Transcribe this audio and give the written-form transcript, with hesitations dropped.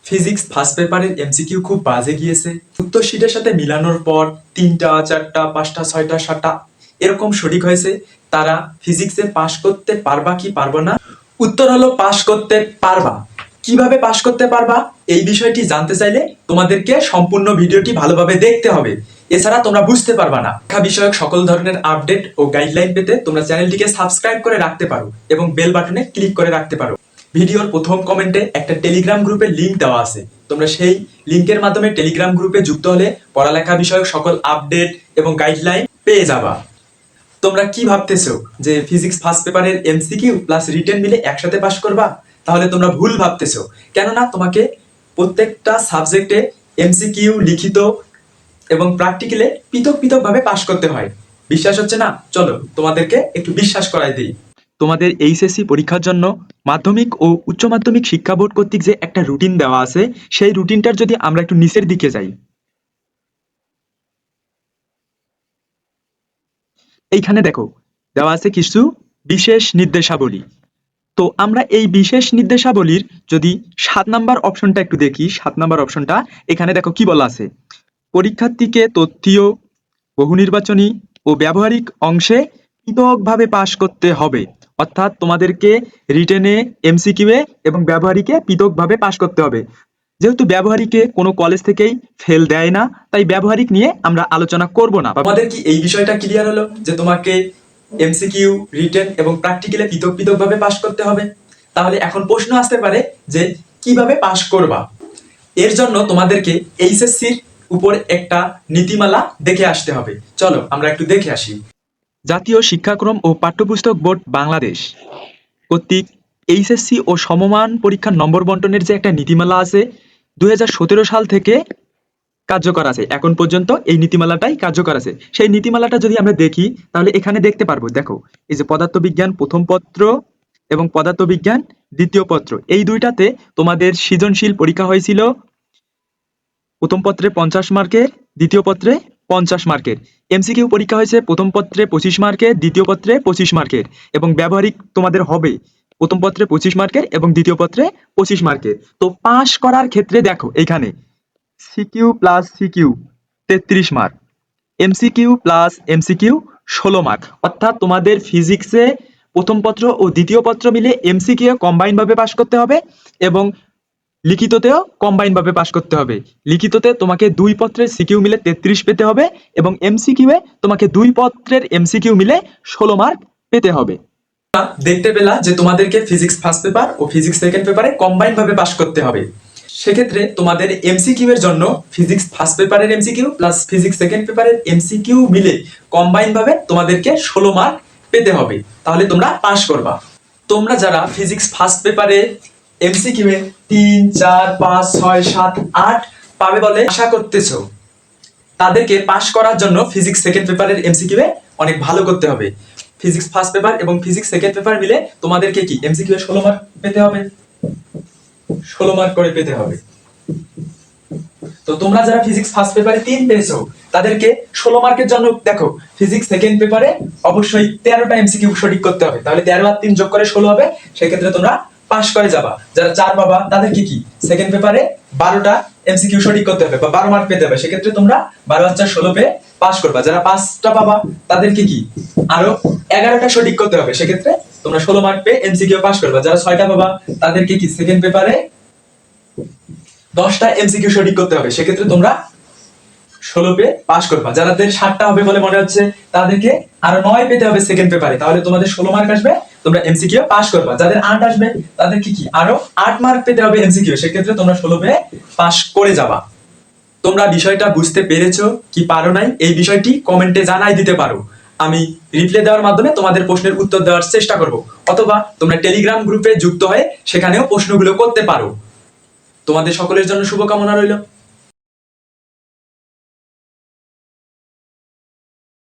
Physics first পেপারের MCQ খুব বাজে গিয়েছে। উত্তর শিটের সাথে মিলানোর পর 3টা 4টা 5টা 6টা 7টা এরকম সঠিক হয়েছে। তারা ফিজিক্সে পাশ করতে পারবা কি পারবো না? উত্তর হলো পাশ করতে পারবা। কিভাবে পাশ করতে পারবা এই বিষয়টি জানতে চাইলে তোমাদেরকে সম্পূর্ণ ভিডিওটি ভালোভাবে দেখতে হবে, এছাড়া তোমরা বুঝতে পারবা না। শিক্ষা বিষয়ক সকল ধরনের আপডেট ও গাইডলাইন পেতে তোমরা চ্যানেলটিকে সাবস্ক্রাইব করে রাখতে পারো এবং বেল বাটনে ক্লিক করে রাখতে পারো। ভিডিওর প্রথম কমেন্টে একটা টেলিগ্রাম গ্রুপের লিংক দেওয়া আছে, তোমরা সেই লিংকের মাধ্যমে টেলিগ্রাম গ্রুপে যুক্ত হলে পড়ালেখা বিষয়ক সকল আপডেট এবং গাইডলাইন পেয়ে যাবা। তোমরা কি ভাবতেছো যে ফিজিক্স ফার্স্ট পেপারের এমসিকিউ প্লাস রিটেন মিলে একসাথে পাশ করবা? তাহলে তোমরা ভুল ভাবতেছো, কেননা তোমাকে প্রত্যেকটা সাবজেক্টে এমসিকিউ লিখিত এবং প্র্যাকটিক্যালে পৃথক পৃথক ভাবে পাশ করতে হয়। বিশ্বাস হচ্ছে না? চলো তোমাদেরকে একটু বিশ্বাস করাই দিই। তোমাদের এইচএসসি পরীক্ষার জন্য মাধ্যমিক ও উচ্চ মাধ্যমিক শিক্ষা বোর্ড কর্তৃক যে একটা রুটিন দেওয়া আছে, সেই রুটিনটার যদি আমরা একটু নিচের দিকে যাই, এইখানে দেখো দেওয়া আছে কিছু বিশেষ নির্দেশাবলী। তো আমরা এই বিশেষ নির্দেশাবলীর যদি 7 নাম্বার অপশনটা একটু দেখি, 7 নাম্বার অপশনটা এখানে দেখো কি বলা আছে। পরীক্ষার্থীকে তথ্যীয়, বহুনির্বাচনী ও ব্যবহারিক অংশে পৃথকভাবে পাশ করতে হবে। অর্থাৎ তোমাদেরকে রিটেনে, এমসিকিউয়ে এবং ব্যবহারিকে পৃথকভাবে পাশ করতে হবে। যেহেতু ব্যবহারিকে কোনো কলেজ থেকেই ফেল দেয় না, তাই ব্যবহারিক নিয়ে আমরা আলোচনা করব না। আমাদের কি এই বিষয়টা ক্লিয়ার হলো যে তোমাকে এমসিকিউ, রিটেন এবং প্র্যাকটিক্যালে পৃথক পৃথক ভাবে পাশ করতে হবে? তাহলে এখন প্রশ্ন আসতে পারে যে কিভাবে পাশ করবা। এর জন্য তোমাদেরকে এইচএসসির উপর একটা নীতিমালা দেখে আসতে হবে। চলো আমরা একটু দেখে আসি। জাতীয় শিক্ষাক্রম ও পাঠ্যপুস্তক বোর্ড বাংলাদেশ কর্তৃক এইচএসসি ও সমমান পরীক্ষার নম্বর বন্টনের যে একটা নীতিমালা আছে, 2017 সাল থেকে কার্যকর আছে। এখন পর্যন্ত এই নীতিমালাটাই কার্যকর আছে। সেই নীতিমালাটা যদি আমরা দেখি তাহলে এখানে দেখতে পারবো, দেখো এই যে পদার্থবিজ্ঞান প্রথম পত্র এবং পদার্থবিজ্ঞান দ্বিতীয় পত্র, এই দুইটাতে তোমাদের সৃজনশীল পরীক্ষা হয়েছিল। প্রথম পত্রে 50 মার্কের, দ্বিতীয় পত্রে 50 মার্কের। এমসিকিউ পরীক্ষা হয়েছে প্রথম পত্রে 25 মার্কের, দ্বিতীয় পত্রে 25 মার্কের, এবং ব্যবহারিক তোমাদের হবে প্রথম পত্রে 25 মার্কের এবং দ্বিতীয় পত্রে 25 মার্কের। তো পাশ করার ক্ষেত্রে দেখো এইখানে CQ plus CQ 33 mark, MCQ plus MCQ 16 mark. অর্থাৎ তোমাদের ফিজিক্সে প্রথম পত্র ও দ্বিতীয় পত্র মিলে এমসিকিউ কম্বাইন ভাবে পাশ করতে হবে এবং লিখিততেও কম্বাইন ভাবে পাশ করতে হবে। লিখিততে তোমাকে 2 পত্রের সিকিউ মিলে 33 পেতে হবে এবং এমসিকিউ এ তোমাকে 2 পত্রের এমসিকিউ মিলে 16 মার্ক পেতে হবে। দেখতে পেলা যে তোমাদেরকে ফিজিক্স ফার্স্ট পেপার ও ফিজিক্স সেকেন্ড পেপারে কম্বাইন ভাবে পাশ করতে হবে। সেক্ষেত্রে তোমাদের এমসিকিউ এর জন্য ফিজিক্স ফার্স্ট পেপারের এমসিকিউ প্লাস ফিজিক্স সেকেন্ড পেপারের এমসিকিউ মিলে কম্বাইন ভাবে তোমাদেরকে 16 মার্ক পেতে হবে, তাহলে তোমরা পাশ করবা। তোমরা যারা ফিজিক্স ফার্স্ট পেপারে এমসিকিউ এ 3, 4, 5, 6, 7, 8 পাবে বলে আশা করতেছো, তাদেরকে পাশ করার জন্য ফিজিক্স সেকেন্ড পেপারের এমসিকিউ এ অনেক ভালো করতে হবে। ফিজিক্স ফার্স্ট পেপার এবং ফিজিক্স সেকেন্ড পেপার মিলে তোমাদেরকে কি এমসিকিউ এ 16 মার্ক পেতে হবে, 16 মার্ক করে পেতে হবে। তো তোমরা যারা ফিজিক্স ফার্স্ট পেপারে 3 পেয়েছো, তাদেরকে 16 মার্কের জন্য দেখো ফিজিক্স সেকেন্ড পেপারে অবশ্যই 13টা এমসিকিউ সঠিক করতে হবে, তাহলে 13 আর 3 যোগ করে 16 হবে। সেই ক্ষেত্রে তোমরা পাস করে যাবা। যারা 4 পাবা তাদেরকে কি সেকেন্ড পেপারে 12টা এমসিকিউ সঠিক করতে হবে বা 12 মার্ক পেতে হবে। সেই ক্ষেত্রে তোমরা 12 আর 4 16 পেয়ে পাস করবা। যারা 5টা পাবা তাদেরকে কি আরো 11টা সঠিক করতে হবে। সেই ক্ষেত্রে তোমরা 16 মার্ক পেয়ে এমসিকিউ পাস করবা। যারা 6টা পাবা তাদেরকে কি সেকেন্ড পেপারে 10টা এমসিকিউ সঠিক করতে হবে। সেক্ষেত্রে তোমরা 16 পেয়ে পাস করবা। যাদের 7টা হবে বলে মনে হচ্ছে তাদেরকে আরো 9 পেতে হবে সেকেন্ড পেপারে, তাহলে তোমাদের 16 মার্ক আসবে, তোমরা এমসিকিউ পাস করবা। যাদের 8 আসবে তাদেরকে কি আরো 8 মার্ক পেতে হবে এমসিকিউ, সেক্ষেত্রে তোমরা 16 পেয়ে পাস করে যাবা। তোমরা বিষয়টা বুঝতে পেরেছো কি পারো নাই এই বিষয়টি কমেন্টে জানাই দিতে পারো। আমি রিপ্লাই দেওয়ার মাধ্যমে তোমাদের প্রশ্নের উত্তর দেওয়ার চেষ্টা করব, অথবা তোমরা টেলিগ্রাম গ্রুপে যুক্ত হয়ে সেখানেও প্রশ্নগুলো করতে পারো। তোমাদের সকলের জন্য শুভকামনা রইল।